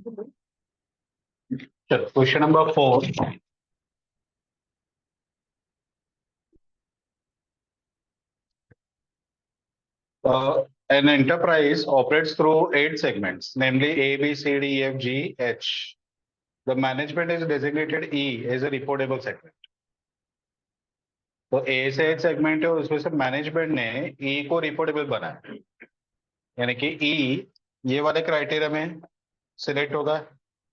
चलो question number 4. An enterprise operates through 8 segments, namely A, B, C, D, E, F, G, H. The management is designated E as a reportable segment. तो ए से H segment है और उसमें से management ने ई को reportable बनाया, यानी कि ई ये वाले क्राइटेरिया में सिलेक्ट होगा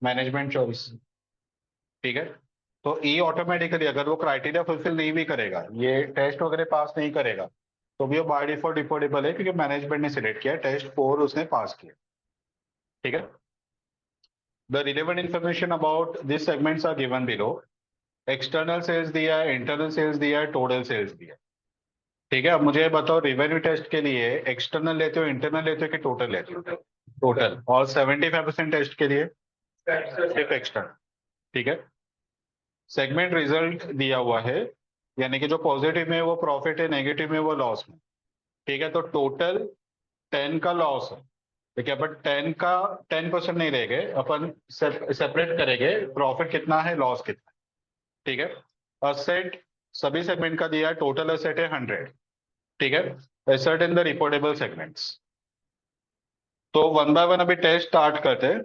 मैनेजमेंट चॉइस. ठीक है. तो ई ऑटोमेटिकली अगर वो क्राइटेरिया फुलफिल नहीं भी करेगा, ये टेस्ट वगैरह पास नहीं करेगा, तो भी वो बाय डिफॉल्ट रिपोर्टेबल है क्योंकि मैनेजमेंट ने सिलेक्ट किया, टेस्ट 4 उसने पास किया. ठीक है. The relevant information about this segments are given below. External sales दिया है, इंटरनल सेल्स दिया है, टोटल सेल्स दिया है. ठीक है. अब मुझे बताओ रिवेन्यू टेस्ट के लिए एक्सटर्नल लेते हो, इंटरनल लेते हो कि टोटल लेते हो? टोटल. और 75% टेस्ट के लिए सिर्फ एक्सटर्नल. ठीक है. सेगमेंट रिजल्ट दिया हुआ है, यानी कि जो पॉजिटिव में वो प्रॉफिट है, नेगेटिव में वो लॉस में. ठीक है. तो टोटल 10 का लॉस है. ठीक है. बट 10 का 10% नहीं रहेंगे, अपन सेपरेट करेंगे प्रॉफिट कितना है, लॉस कितना है. ठीक है. असेट सभी सेगमेंट का दिया है, टोटल असेट है 100. ठीक है. Asset in the reportable segments. तो वन बाय वन अभी टेस्ट स्टार्ट करते हैं.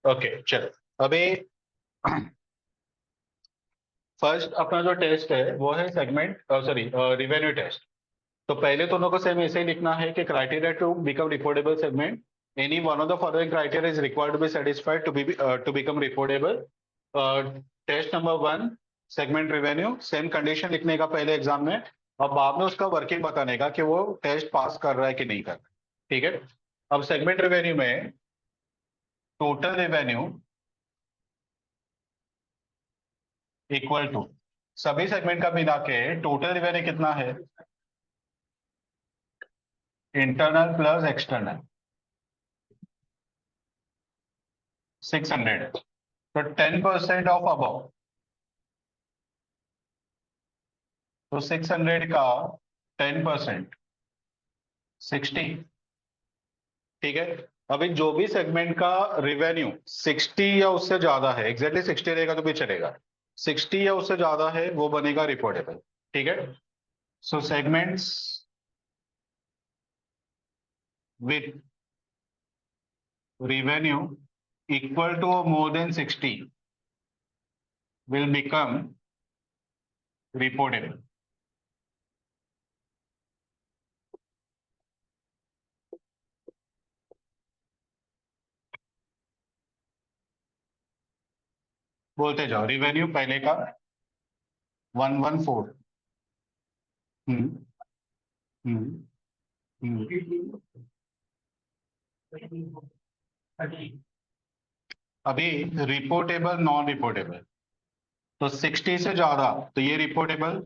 ओके चलो. अभी फर्स्ट अपना जो टेस्ट है वो है सेगमेंट सॉरी रिवेन्यू टेस्ट. तो पहले दोनों को सेम ऐसे ही लिखना है कि criteria to become reportable segment, any one of the following criteria is required to be satisfied to become reportable. Test number 1 segment revenue, same condition लिखने का पहले एग्जाम में, और बाद में उसका वर्किंग बताने का कि वो टेस्ट पास कर रहा है कि नहीं कर रहा है. ठीक है. अब सेगमेंट रिवेन्यू में टोटल रेवेन्यू इक्वल टू सभी सेगमेंट का मिला के टोटल रेवेन्यू कितना है, इंटरनल प्लस एक्सटर्नल 600. तो 10% ऑफ अबव, तो 600 का 10% 60. ठीक है. अभी जो भी सेगमेंट का रेवेन्यू 60 या उससे ज्यादा है, एग्जैक्टली 60 रहेगा तो भी चलेगा, 60 या उससे ज्यादा है वो बनेगा रिपोर्टेबल. ठीक है. So segments with revenue equal to or more than 60 will become reportable. बोलते जाओ. रिवेन्यू पहले का 114. हम्म. हम्म. हम्म. अभी रिपोर्टेबल नॉन रिपोर्टेबल, तो 60 से ज्यादा तो ये रिपोर्टेबल,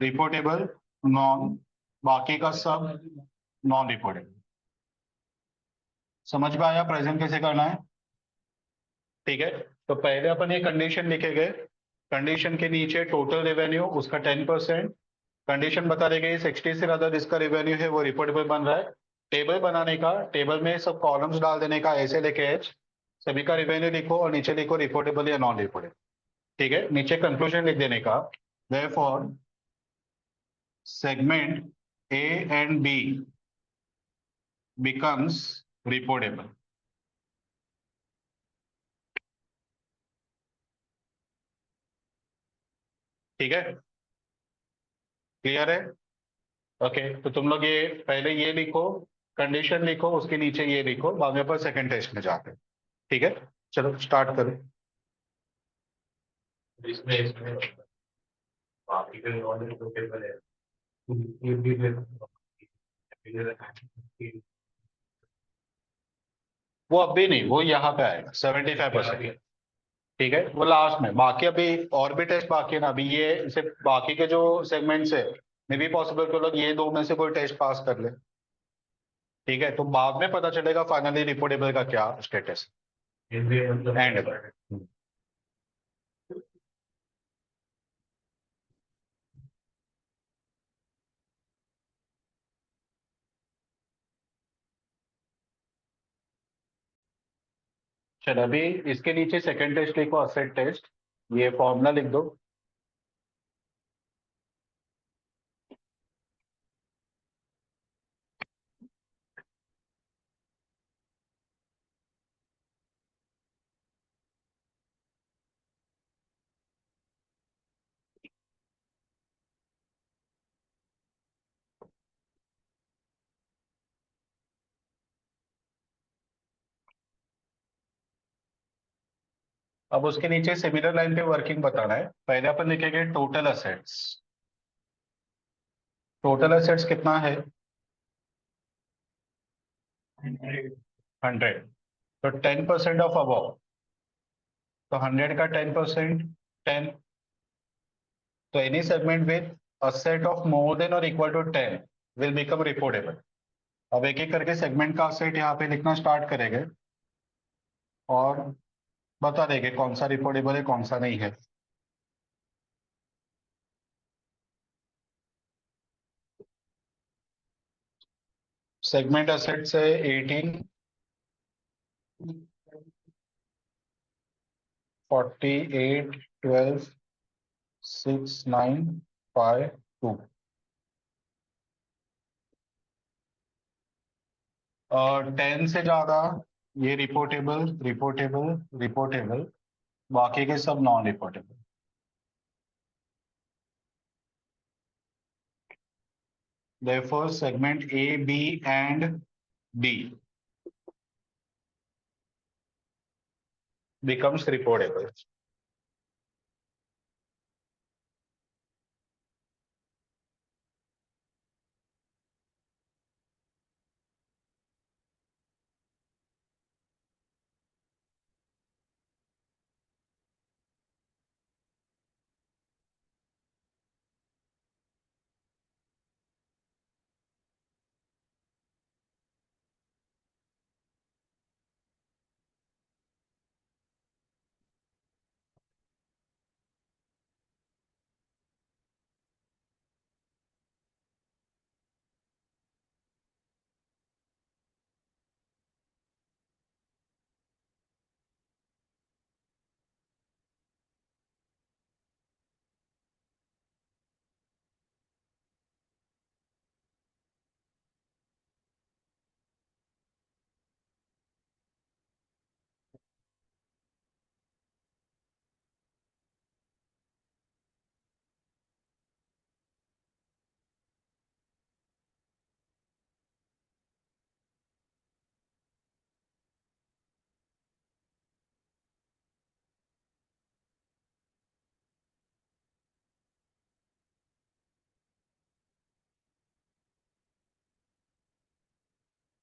रिपोर्टेबल, नॉन, बाकी का सब नॉन रिपोर्टेबल. समझ में आया प्रेजेंट कैसे करना है? ठीक है. तो पहले अपन ये कंडीशन लिखेंगे. कंडीशन के नीचे टोटल रेवेन्यू उसका 10%. कंडीशन बता दी गई 60 से ज्यादा जिसका रेवेन्यू है वो रिपोर्टेबल बन रहा है. टेबल बनाने का, टेबल में सब कॉलम्स डाल देने का, ऐसे लेके एच सभी का रेवेन्यू लिखो और नीचे लिखो रिपोर्टेबल या नॉन रिपोर्टेबल. ठीक है. नीचे कंक्लूजन लिख देने का, therefore segment A and B becomes reportable. ठीक है. क्लियर है? ओके. तो तुम लोग ये पहले ये लिखो, कंडीशन लिखो, उसके नीचे ये लिखो, बाद में पर सेकंड टेस्ट में जाते हैं. ठीक है. चलो स्टार्ट करो. इसमें इसमें बाकी के नॉन रिपोर्टेबल है. वो अभी नहीं, वो यहाँ पे आएगा 75%. ठीक है. वो लास्ट में, बाकी अभी और भी टेस्ट बाकी है ना. अभी ये सिर्फ बाकी के जो सेगमेंट्स है, मे भी पॉसिबल तो लोग ये दो में से कोई टेस्ट पास कर ले. ठीक है. तो बाद में पता चलेगा फाइनली रिपोर्टेबल का क्या स्टेटस एंड. चलो अभी इसके नीचे सेकंड टेस्ट लिखो, असेट टेस्ट। ये फॉर्मूला लिख दो। अब उसके नीचे सिमिलर लाइन पे वर्किंग बताना है। पहले अपन लिखेंगे टोटल असेट्स। टोटल असेट्स कितना है? 100। तो 10% ऑफ अबव, तो 100 का 10%, 10। तो any segment with asset of more than और equal to 10 will become reportable. अब एक एक करके सेगमेंट का असेट यहाँ पे लिखना स्टार्ट करेंगे और बता देंगे कौन सा रिपोर्टेबल है कौन सा नहीं है। सेगमेंट असेट्स है 18, 48, 12, 6, 9, 5, 2। और 10 से ज्यादा ये रिपोर्टेबल, रिपोर्टेबल, रिपोर्टेबल, बाकी के सब non reportable. Therefore, segment A, B and D becomes reportable.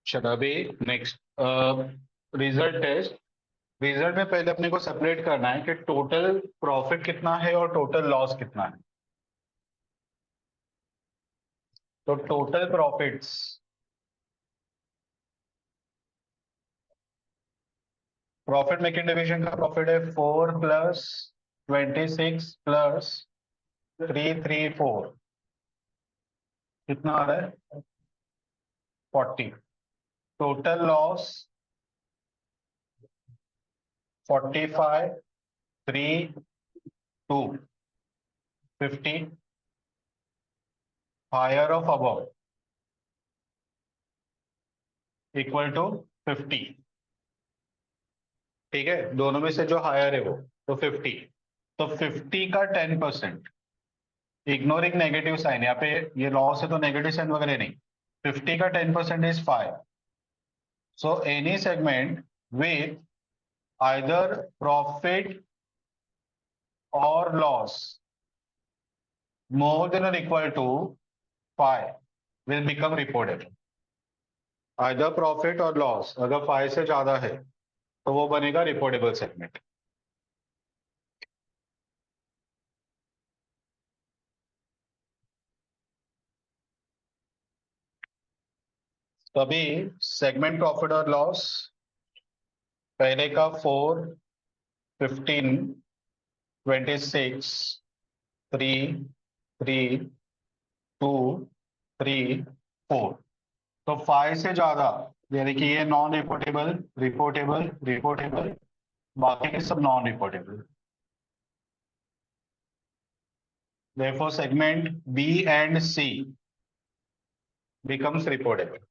चलो अभी नेक्स्ट रिजल्ट टेस्ट। रिजल्ट में पहले अपने को सेपरेट करना है कि टोटल प्रॉफिट कितना है और टोटल लॉस कितना है। तो total profits, profit making division का प्रॉफिट है 4 प्लस 26 प्लस 334, कितना आ रहा है? 40। Total loss 45, 3, 2, 50, higher of above equal to 50। ठीक है, दोनों में से जो हायर है वो, तो 50। तो 50 का 10%, इग्नोरिंग नेगेटिव साइन, यहाँ पे ये लॉस है तो नेगेटिव साइन वगैरह नहीं। 50 का 10% is 5। So any segment with either profit और लॉस मोर देन और equal to 5 will become reportable. Either profit और लॉस अगर 5 से ज्यादा है तो वो बनेगा रिपोर्टेबल सेगमेंट। तभी सेगमेंट प्रॉफिट और लॉस, पहले का 4, 15, 26, 3, 3, 2, 3, 4। तो 5 से ज्यादा यानी कि ये नॉन रिपोर्टेबल, रिपोर्टेबल, रिपोर्टेबल, बाकी के सब non reportable. Therefore, segment B and C becomes reportable.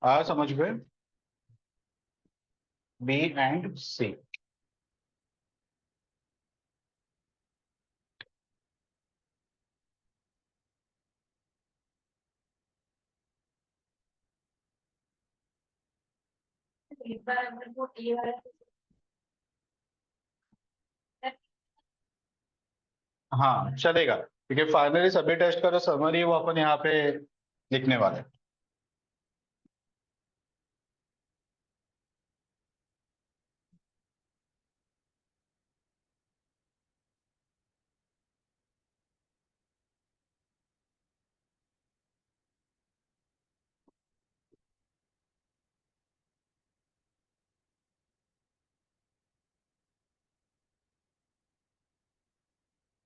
आ समझ में? B and C. हाँ चलेगा, क्योंकि फाइनली सभी टेस्ट का जो समरी है वो अपन यहाँ पे लिखने वाले हैं।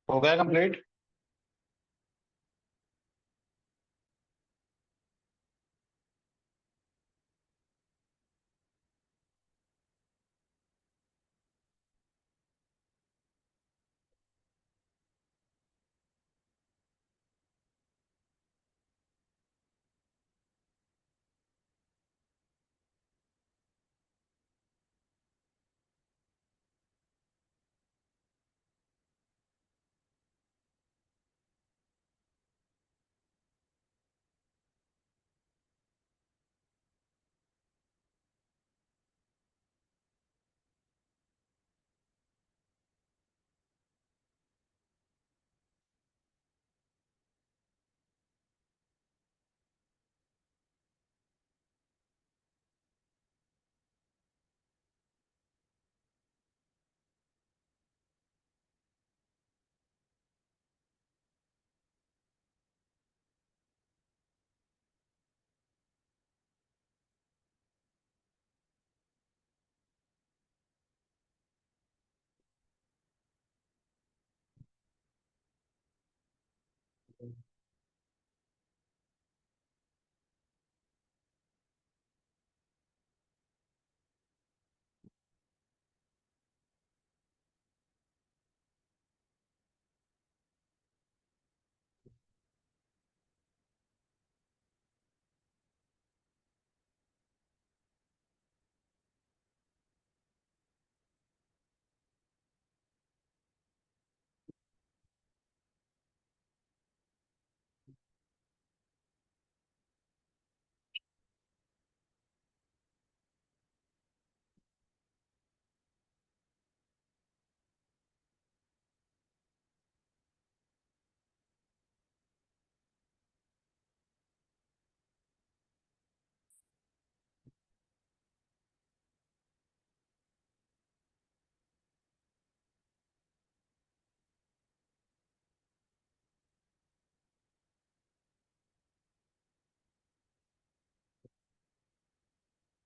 हो गया कंप्लीट?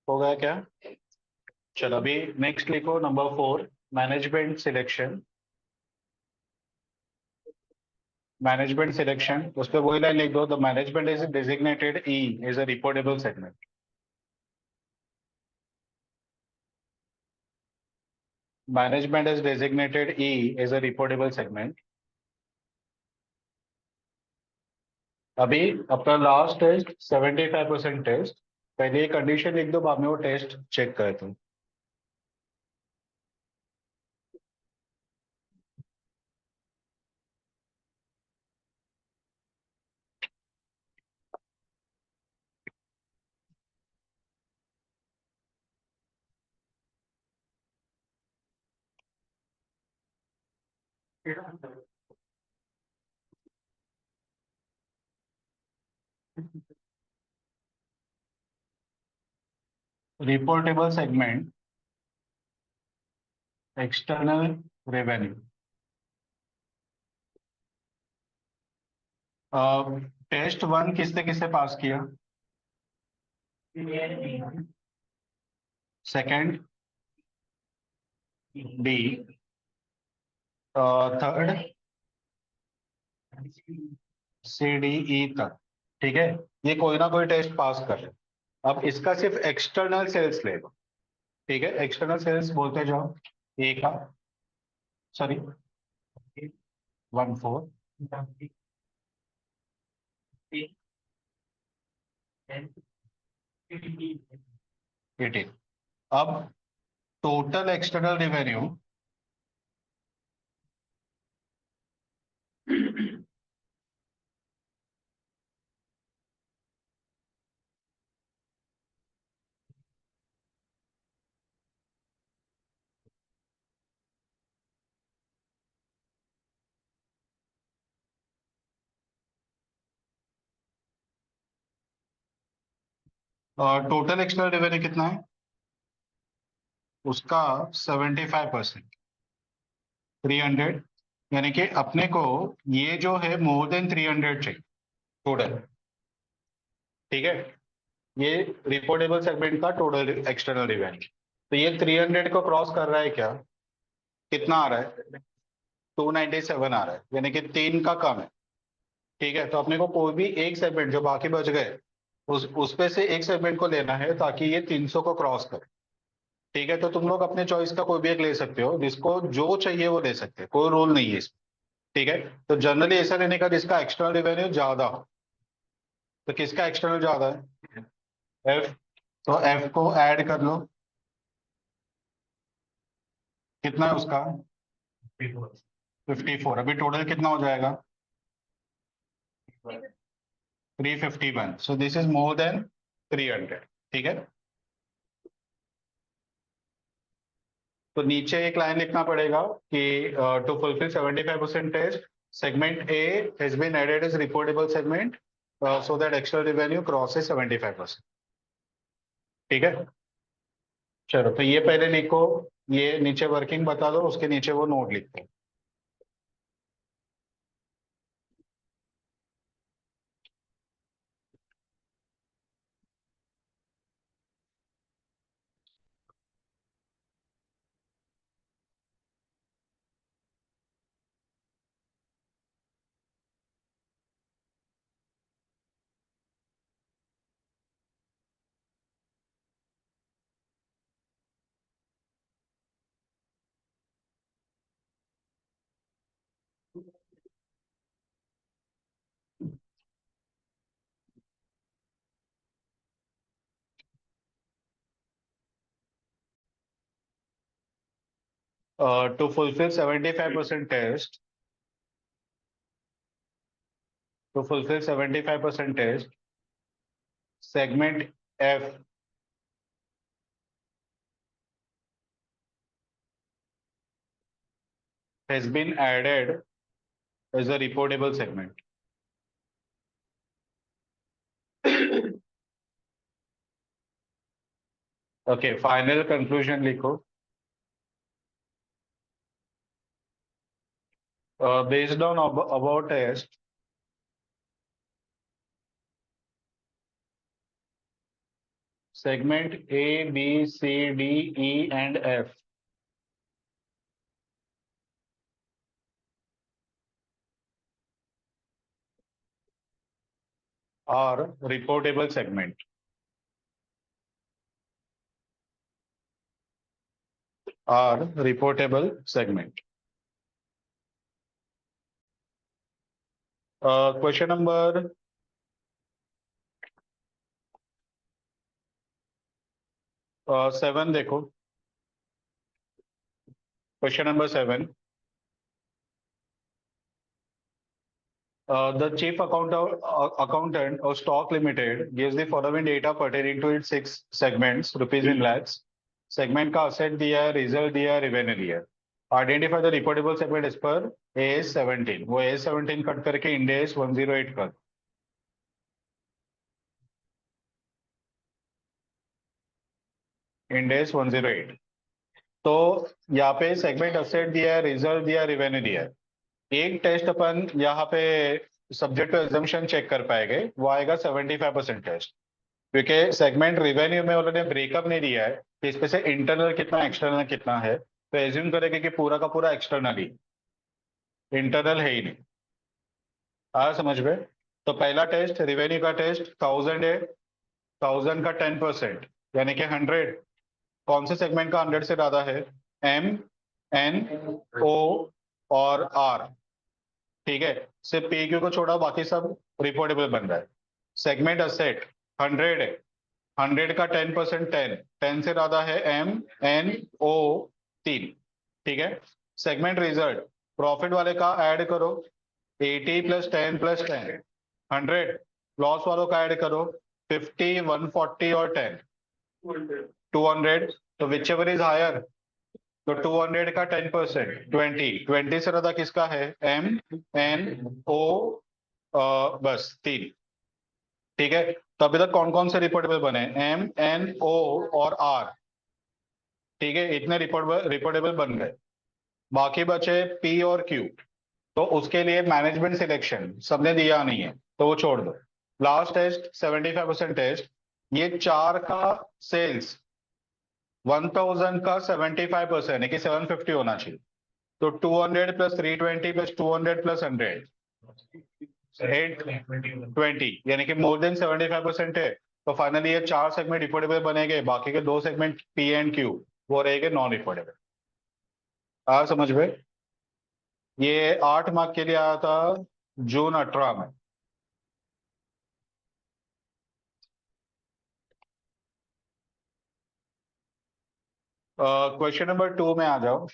हो गया क्या? चलो अभी नेक्स्ट लिखो, number 4, management selection. Management selection, उस पर वही लाइन लिख दो, the management is designated E is a reportable segment. Management is designated E is a reportable segment. अभी अपना लास्ट टेस्ट 75% टेस्ट, पहले ये कंडीशन लिख दो, बाद में वो टेस्ट चेक कर दो। Reportable segment, external revenue. Test 1 किसने किसने पास किया? Second D, third C D E तक। ठीक है, ये कोई ना कोई टेस्ट पास कर ले। अब इसका सिर्फ एक्सटर्नल सेल्स लेगा, ठीक है, एक्सटर्नल सेल्स बोलते जाओ। ए का, सॉरी, 14, 18। अब total external revenue, total external revenue कितना है उसका? 75%, 300। यानी कि अपने को ये जो है मोर देन 300 चाहिए टोटल। ठीक है, ये रिपोर्टेबल सेगमेंट का टोटल एक्सटर्नल रेवेन्यू। तो ये 300 को क्रॉस कर रहा है क्या? कितना आ रहा है? 297 आ रहा है, यानी कि 3 का कम है। ठीक है, तो अपने को कोई भी एक सेगमेंट जो बाकी बच गए उस पे से एक सेगमेंट को लेना है ताकि ये 300 को क्रॉस करे। ठीक है, तो तुम लोग अपने चॉइस का कोई भी एक ले सकते हो, जिसको जो चाहिए वो ले सकते हैं, कोई रूल नहीं है इसमें। ठीक है, तो जनरली ऐसा लेने का जिसका एक्सटर्नल रेवेन्यू ज्यादा हो। तो किसका एक्सटर्नल ज्यादा है? एफ। तो एफ को ऐड कर लो, कितना है उसका? 54। अभी टोटल कितना हो जाएगा? 351। So this is more than 300। ठीक है, तो नीचे एक लाइन लिखना पड़ेगा कि to fulfil 75% test, segment A has been added as reportable segment so that external revenue crosses 75%। ठीक है, चलो तो ये पहले लिखो, ये नीचे वर्किंग बता दो, उसके नीचे वो नोट लिखते हैं। To fulfil 75% test, to fulfil 75% test, segment F has been added as a reportable segment. Okay, final conclusion लिखो। Based on about test, segment A, B, C, D, E, and F are reportable segment. Are reportable segment. Question number 7 देखो। Question number 7. The chief accountant of Stock Limited gives the following data pertaining to its 6 segments, rupees in lakhs. Segment का asset दिया है, result दिया है, revenue दिया है। Identify the reportable segment as per AS 17। वो AS 17 cut करके Ind AS 108 कर। Ind AS 108। तो यहाँ पे सेगमेंट असेट दिया है, रिजल्ट दिया है, रेवेन्यू दिया है। एक टेस्ट अपन यहाँ पे सब्जेक्ट टू एग्जाम्पशन चेक कर पाएंगे, वो आएगा 75% टेस्ट। क्योंकि सेगमेंट रिवेन्यू में उन्होंने ब्रेकअप नहीं दिया है कि इसमें से इंटरनल कितना एक्सटर्नल कितना है, तो एज्यूम करेंगे कि पूरा का पूरा एक्सटर्नल ही, इंटरनल है ही नहीं। आया समझ में? तो पहला टेस्ट, रिवेन्यू का टेस्ट 1000 है, 1000 का 10% यानी कि 100। कौन से सेगमेंट का 100 से ज्यादा है? एम, एन, ओ और आर। ठीक है, सिर्फ पी क्यू को छोड़ा बाकी सब रिपोर्टेबल बन रहा है। सेगमेंट असेट 100 है, 100 का 10%, 10 से ज्यादा है एम, एन, ओ, 3। ठीक है, सेगमेंट रिजल्ट प्रॉफिट वाले का ऐड करो, 80 प्लस 10 प्लस 10 100। लॉस वालों का ऐड करो, 50, 140 और 10 200। तो विच एवर इज हायर, तो 200 का 10% 20 से ज्यादा किसका है? एम, एन, ओ, बस 3। ठीक है, तो अभी तक कौन कौन से रिपोर्टेबल बने? एम, एन, ओ और आर। ठीक है, इतने रिपोर्टेबल बन गए। बाकी बचे पी और क्यू। तो उसके लिए मैनेजमेंट सिलेक्शन सबने दिया नहीं है, तो वो छोड़ दो। लास्ट टेस्ट 75% टेस्ट, ये चार का सेल्स 1000 का 75% है कि 750 होना चाहिए। तो 200 प्लस 320 प्लस 200 प्लस 100 820, यानी कि मोर देन 75% है। तो फाइनली ये चार सेगमेंट रिपोर्टेबल बनेंगे, बाकी के दो सेगमेंट पी एंड क्यू वो रहेंगे नॉन रिपोर्टेबल। आ समझ में? ये 8 मार्क के लिए आया था जून 18 में। क्वेश्चन नंबर 2 में आ जाओ।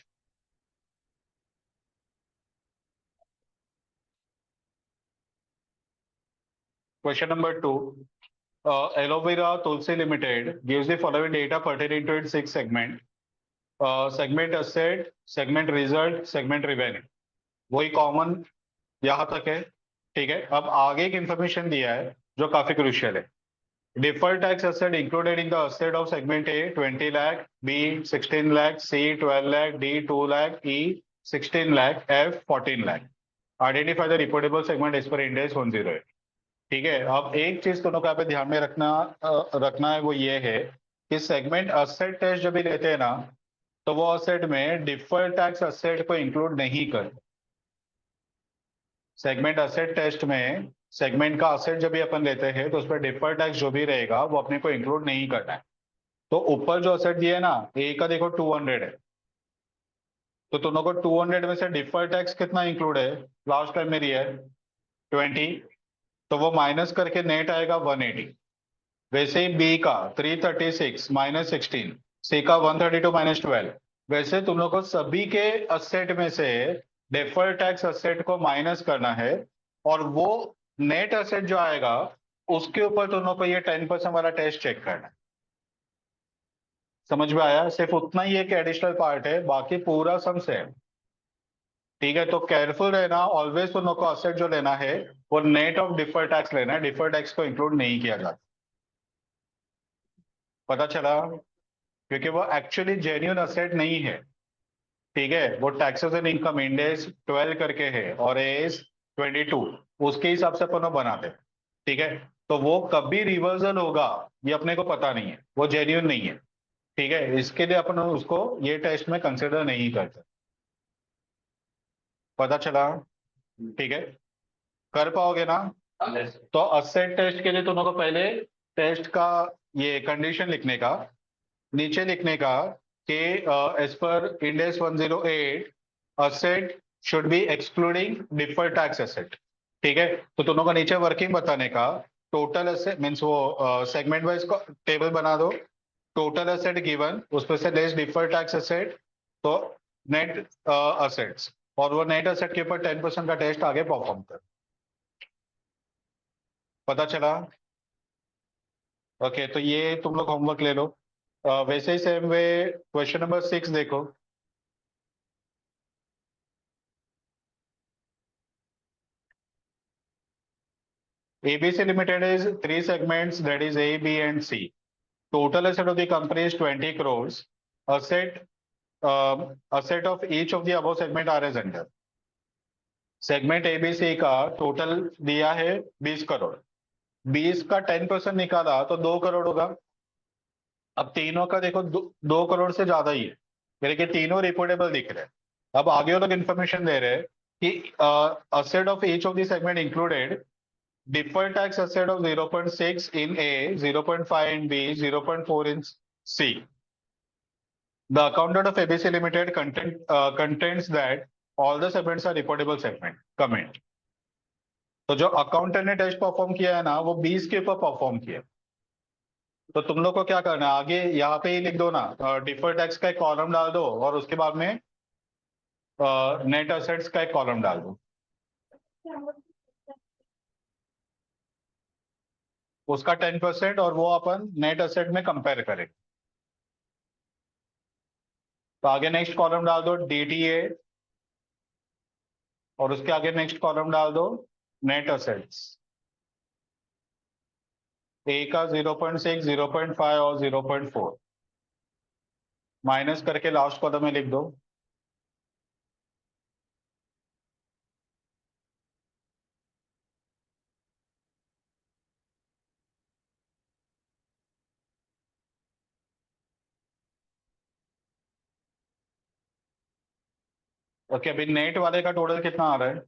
Question number 2, Aloe Vera Tulsi Limited gives the following data pertaining to its 6 segment. Segment asset, segment result, segment revenue, वही कॉमन यहां तक है। ठीक है, अब आगे एक इंफॉर्मेशन दिया है जो काफी क्रुशियल है। Deferred tax asset included in the asset of segment A 20 lakh, B 16 lakh, C 12 lakh, D 2 lakh, E 16 lakh, F 14 lakh. Identify the reportable segment as per Ind AS 108। ठीक है, अब एक चीज दोनों को यहाँ पे ध्यान में रखना है, वो ये है कि सेगमेंट असेट टेस्ट जब भी लेते हैं ना, तो वो असेट में डिफर्ड टैक्स असेट को इंक्लूड नहीं करते। सेगमेंट असेट टेस्ट में सेगमेंट का असेट जब भी अपन लेते हैं तो उस पर डिफर्ड टैक्स जो भी रहेगा वो अपने को इंक्लूड नहीं करना है। तो ऊपर जो असेट दिया है ना, ए का देखो 200 है, तो दोनों को 200 में से डिफर्ड टैक्स कितना इंक्लूड है? लास्ट टाइम मेरी है 20, तो वो माइनस करके नेट आएगा 180। वैसे ही बी का 336 माइनस 16, सी का 132 माइनस 12। वैसे तुम लोग को सभी के असेट में से डेफर्ड टैक्स असेट को माइनस करना है, और वो नेट असेट जो आएगा उसके ऊपर तुम लोग को ये 10% वाला टेस्ट चेक करना है। समझ में आया? सिर्फ उतना ही एक एडिशनल पार्ट है, बाकी पूरा सम सेम। ठीक है, तो केयरफुल रहना, ऑलवेज तुम लोग को असेट जो लेना है वो नेट ऑफ डिफर्ड टैक्स लेना है, डिफर्ड टैक्स को इंक्लूड नहीं किया जाता। पता चला? क्योंकि वो एक्चुअली जेन्युइन असेट नहीं है। ठीक है, वो टैक्सेस एंड इनकम इंडेक्स 12 करके है और एस 22, उसके हिसाब से अपन बनाते हैं। ठीक है, तो वो कभी रिवर्सल होगा ये अपने को पता नहीं है, वो जेन्युइन नहीं है। ठीक है, इसके लिए अपन उसको ये टेस्ट में कंसिडर नहीं करते। पता चला? ठीक है, कर पाओगे ना? तो असेट टेस्ट के लिए तुम लोग को पहले टेस्ट का ये कंडीशन लिखने का, नीचे लिखने का कि as per Ind AS 108 asset should be excluding deferred tax asset. ठीक है, तो दोनों का नीचे वर्किंग बताने का, टोटल एसेट मीन्स वो सेगमेंट वाइज टेबल बना दो, टोटल एसेट गिवन, उसमें से लेस डिफर्ड टैक्स एसेट, तो नेट असेट्स, और वो नेट असेट के ऊपर 10% का टेस्ट आगे परफॉर्म कर। पता चला? ओके, तो ये तुम लोग होमवर्क ले लो। वैसे ही सेम वे क्वेश्चन नंबर 6 देखो। ABC Limited is three segments, that is A, B, and C. Total asset of the company is 20 crores. Asset of each of the above segment are as under. Segment ABC का total दिया है 20 करोड़, 20 का 10% निकाला तो 2 करोड़ होगा। अब तीनों का देखो 2 करोड़ से ज्यादा ही है, यानी कि तीनों रिपोर्टेबल दिख रहे हैं। अब आगे वो लोग इन्फॉर्मेशन दे रहे हैं कि asset of each of the segment included deferred tax asset of 0.6 in A, 0.5 in B, 0.4 in C. The accountant of ABC Limited contains that all the segments are reportable segment. Comment. तो जो accountant ने test perform किया है ना, वो 20 के ऊपर perform किया। तो तुम लोग को क्या करना है, आगे यहाँ पे ही लिख दो ना, डिफर्ड टैक्स का एक कॉलम डाल दो और उसके बाद में नेट असेट्स का एक कॉलम डाल दो। उसका 10% और वो अपन नेट असेट में कंपेयर करें। तो आगे नेक्स्ट कॉलम डाल दो डीटीए और उसके आगे नेक्स्ट कॉलम डाल दो नेट असेट्स। ए का 0.6, 0.5 और 0.4 माइनस करके लास्ट कॉलम में लिख दो। ओके, अभी नेट वाले का टोटल कितना आ रहा है?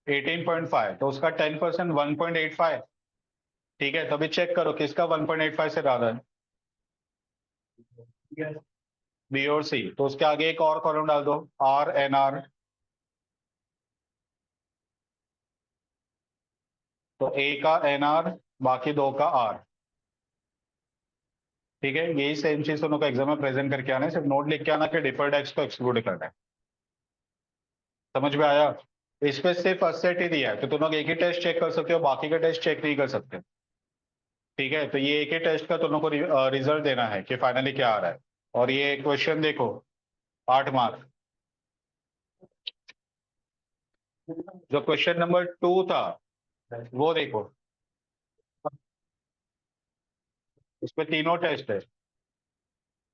18.5, तो उसका 10% 1.85। ठीक है, तो अभी चेक करो किसका 1.85 से ज्यादा है, बी और सी। तो उसके आगे एक और कॉलम डाल दो आर एन आर। तो ए का एन आर, बाकी दो का आर। ठीक है, यही सेम चीज दोनों को एग्जाम में प्रेजेंट करके आना है, सिर्फ नोट लिख के आना कि डिफर्ड टैक्स को एक्सक्लूड करना है। समझ में आया? इस पे सिर्फ फर्स्ट सेट ही दिया है, तो तुम लोग एक ही टेस्ट चेक कर सकते हो, बाकी का टेस्ट चेक नहीं कर सकते। ठीक है, तो ये एक ही टेस्ट का तुम लोग को रिजल्ट देना है कि फाइनली क्या आ रहा है। और ये क्वेश्चन देखो, 8 मार्क। जो क्वेश्चन नंबर 2 था वो देखो, इसमें तीनों टेस्ट है,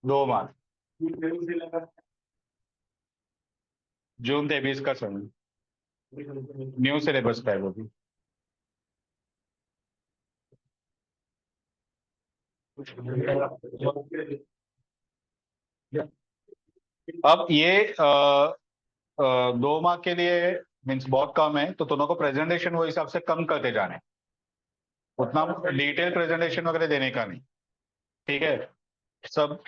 2 मार्क। जून 23 का समय, न्यू सिलेबस का है वो भी। अब ये 2 मार्क के लिए मीन्स बहुत कम है, तो दोनों को प्रेजेंटेशन वो हिसाब से कम करते जाने, उतना डिटेल प्रेजेंटेशन वगैरह देने का नहीं। ठीक है, सब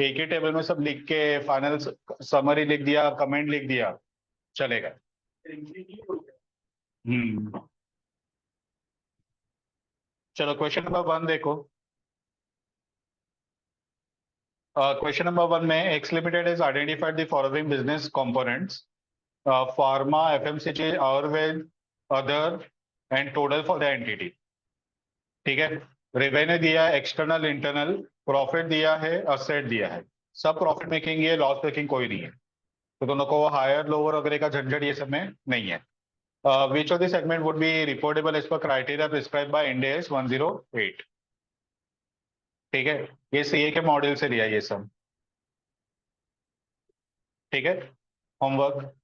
एक ही टेबल में सब लिख के फाइनल समरी लिख दिया, कमेंट लिख दिया, चलेगा। हम्म, चलो क्वेश्चन नंबर 1 देखो। क्वेश्चन नंबर 1 में x limited is identified the following business components, pharma, FMCG, Ayurveda, other and total for the entity. ठीक है, रेवेन्यू दिया है, एक्सटर्नल इंटरनल, प्रॉफिट दिया है, असेट दिया है। सब प्रॉफिट मेकिंग है, लॉस मेकिंग कोई नहीं है। तो दोनों को हायर लोअर वगैरह का झंझट ये सब में नहीं है। Which of the segment would be reportable as per criteria prescribe by Ind AS 108। ठीक है, ये सीए के मॉडल से लिया ये सब। ठीक है, होमवर्क